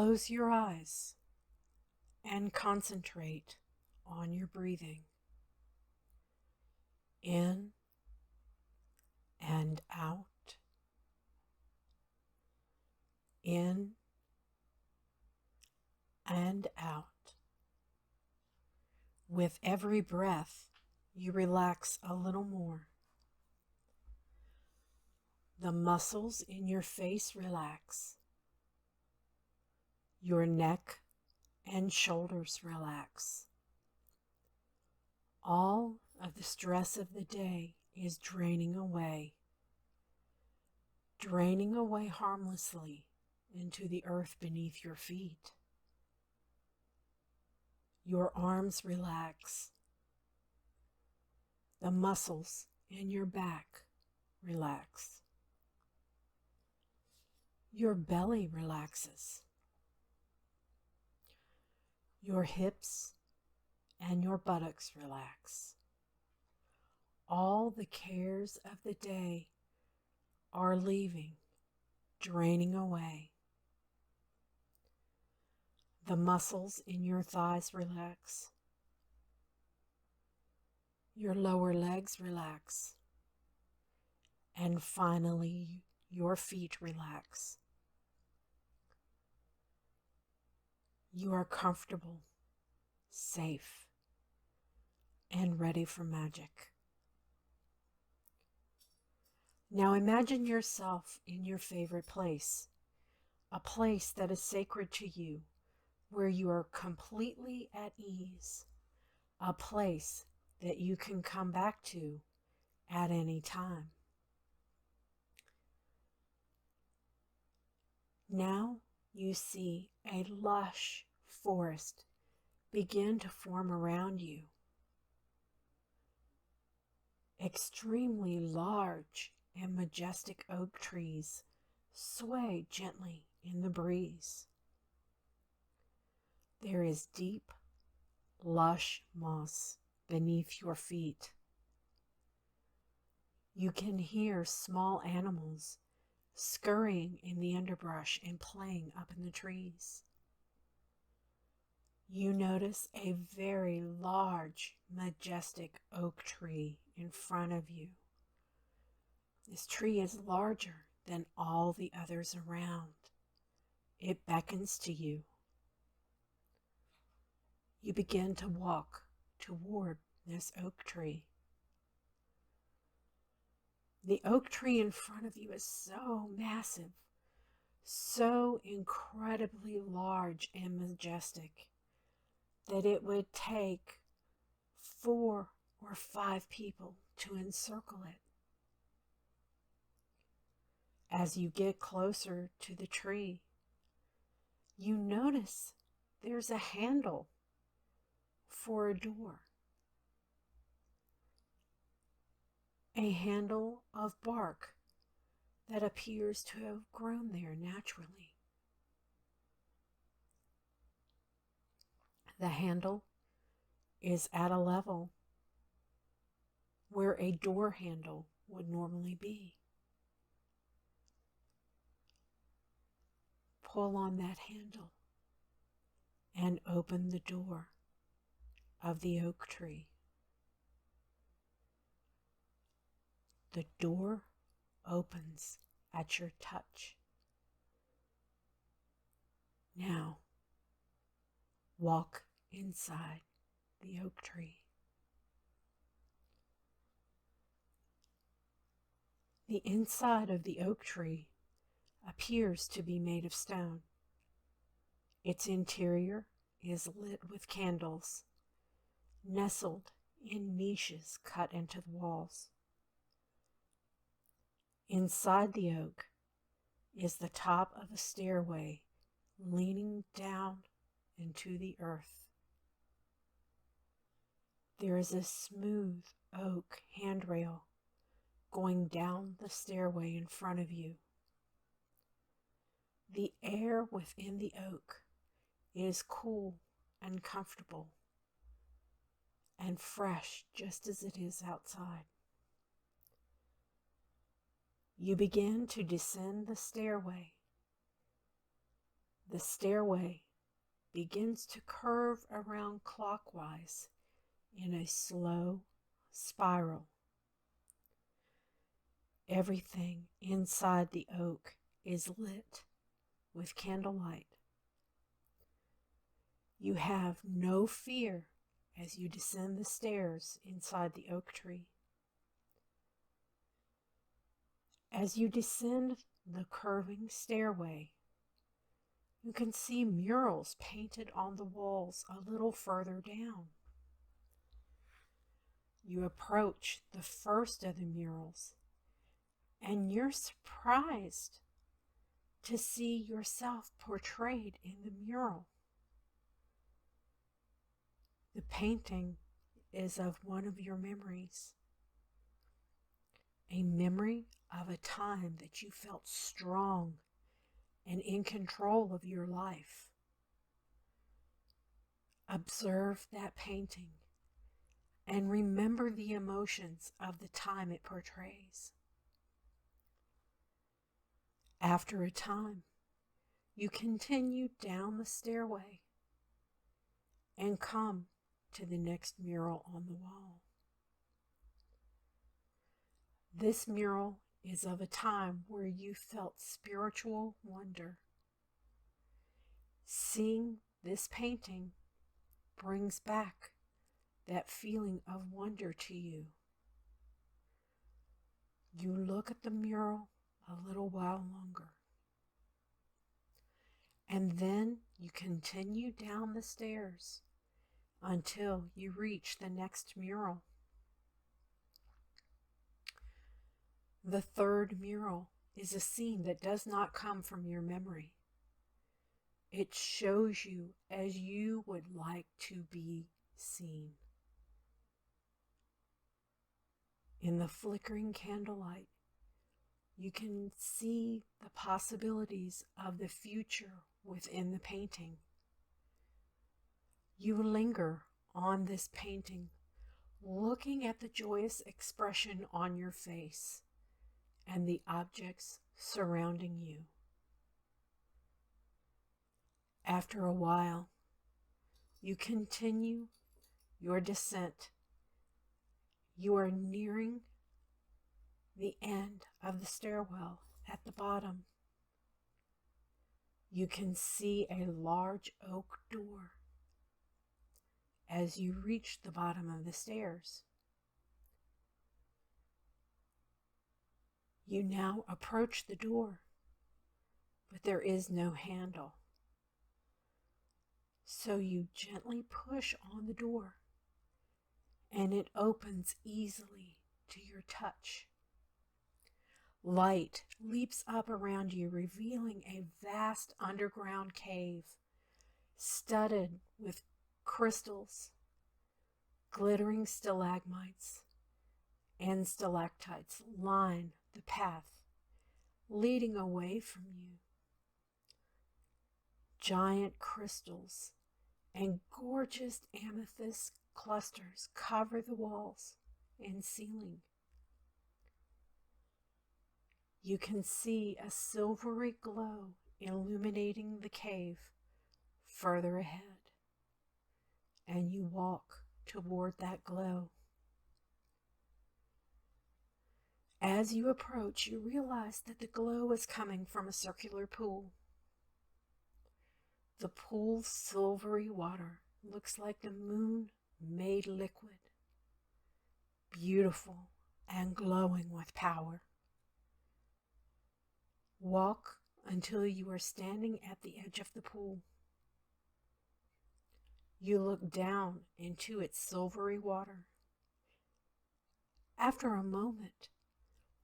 Close your eyes and concentrate on your breathing. In and out. In and out. With every breath, you relax a little more. The muscles in your face relax. Your neck and shoulders relax. All of the stress of the day is draining away harmlessly into the earth beneath your feet. Your arms relax. The muscles in your back relax. Your belly relaxes. Your hips and your buttocks relax. All the cares of the day are leaving, draining away. The muscles in your thighs relax. Your lower legs relax. And finally, your feet relax. You are comfortable, safe, and ready for magic. Now imagine yourself in your favorite place, a place that is sacred to you, where you are completely at ease, a place that you can come back to at any time. Now you see a lush forest begin to form around you. Extremely large and majestic oak trees sway gently in the breeze. There is deep, lush moss beneath your feet. You can hear small animals scurrying in the underbrush and playing up in the trees. You notice a very large, majestic oak tree in front of you. This tree is larger than all the others around. It beckons to you. You begin to walk toward this oak tree. The oak tree in front of you is so massive, so incredibly large and majestic, that it would take 4 or 5 people to encircle it. As you get closer to the tree, you notice there's a handle for a door. A handle of bark that appears to have grown there naturally. The handle is at a level where a door handle would normally be. Pull on that handle and open the door of the oak tree. The door opens at your touch. Now, walk inside the oak tree. The inside of the oak tree appears to be made of stone. Its interior is lit with candles, nestled in niches cut into the walls. Inside the oak is the top of a stairway leaning down into the earth. There is a smooth oak handrail going down the stairway in front of you. The air within the oak is cool and comfortable and fresh, just as it is outside. You begin to descend the stairway. The stairway begins to curve around clockwise in a slow spiral. Everything inside the oak is lit with candlelight. You have no fear as you descend the stairs inside the oak tree. As you descend the curving stairway, you can see murals painted on the walls a little further down. You approach the first of the murals, and you're surprised to see yourself portrayed in the mural. The painting is of one of your memories, a memory of a time that you felt strong and in control of your life. Observe that painting and remember the emotions of the time it portrays. After a time, you continue down the stairway and come to the next mural on the wall. This mural is of a time where you felt spiritual wonder. Seeing this painting brings back that feeling of wonder to you. You look at the mural a little while longer, and then you continue down the stairs until you reach the next mural. The third mural is a scene that does not come from your memory. It shows you as you would like to be seen. In the flickering candlelight, you can see the possibilities of the future within the painting. You linger on this painting, looking at the joyous expression on your face and the objects surrounding you. After a while, you continue your descent. You are nearing the end of the stairwell at the bottom. You can see a large oak door as you reach the bottom of the stairs. You now approach the door, but there is no handle. So you gently push on the door, and it opens easily to your touch. Light leaps up around you, revealing a vast underground cave, studded with crystals, glittering stalagmites, and stalactites line the path leading away from you. Giant crystals and gorgeous amethyst clusters cover the walls and ceiling. You can see a silvery glow illuminating the cave further ahead, and you walk toward that glow. As you approach, you realize that the glow is coming from a circular pool. The pool's silvery water looks like the moon made liquid, beautiful and glowing with power. Walk until you are standing at the edge of the pool. You look down into its silvery water. After a moment,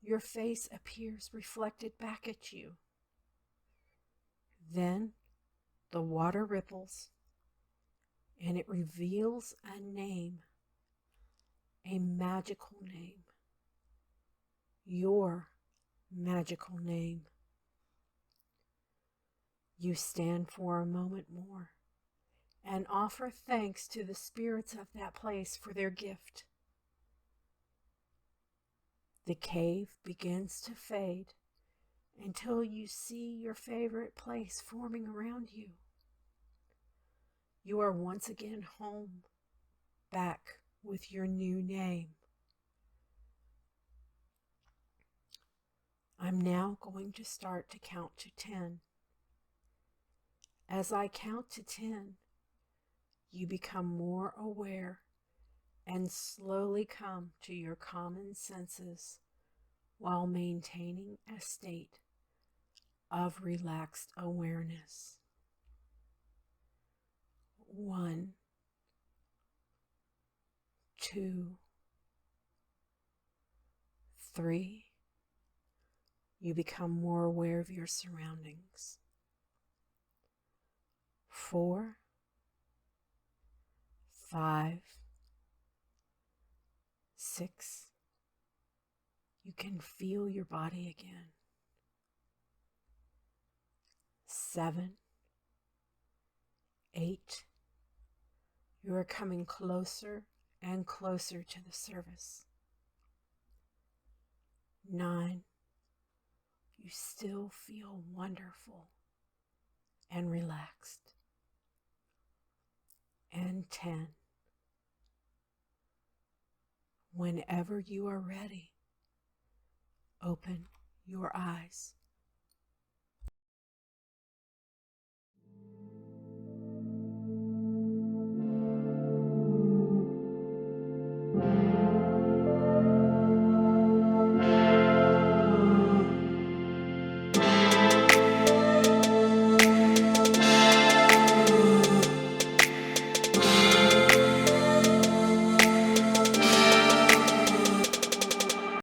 your face appears reflected back at you. Then the water ripples, and it reveals a name, a magical name, your magical name. You stand for a moment more and offer thanks to the spirits of that place for their gift. The cave begins to fade, until you see your favorite place forming around you. You are once again home, back with your new name. I'm now going to start to count to 10. As I count to 10, you become more aware and slowly come to your common senses while maintaining a state of relaxed awareness. 1, 2, 3. You become more aware of your surroundings. 4, 5, 6. You can feel your body again. 7, 8. You are coming closer and closer to the service. 9. You still feel wonderful and relaxed. And 10. Whenever you are ready, open your eyes.